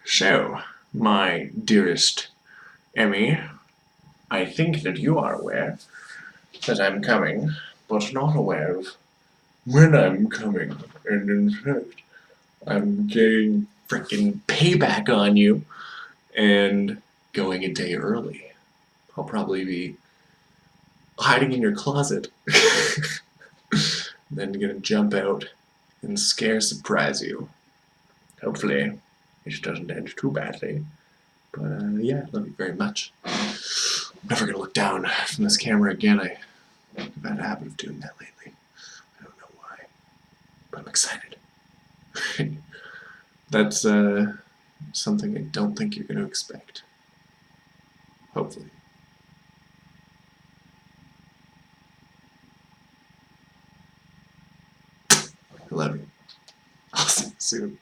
So, my dearest Emmy, I think that you are aware that I'm coming, but not aware of when I'm coming. And in fact, I'm getting frickin' payback on you and going a day early. I'll probably be hiding in your closet, then gonna jump out and scare surprise you. Hopefully, it doesn't end too badly. But yeah, love you very much. I'm never gonna look down from this camera again. I've had a habit of doing that lately. I don't know why, but I'm excited. That's something I don't think you're gonna expect. Hopefully. I love you. I'll see you soon.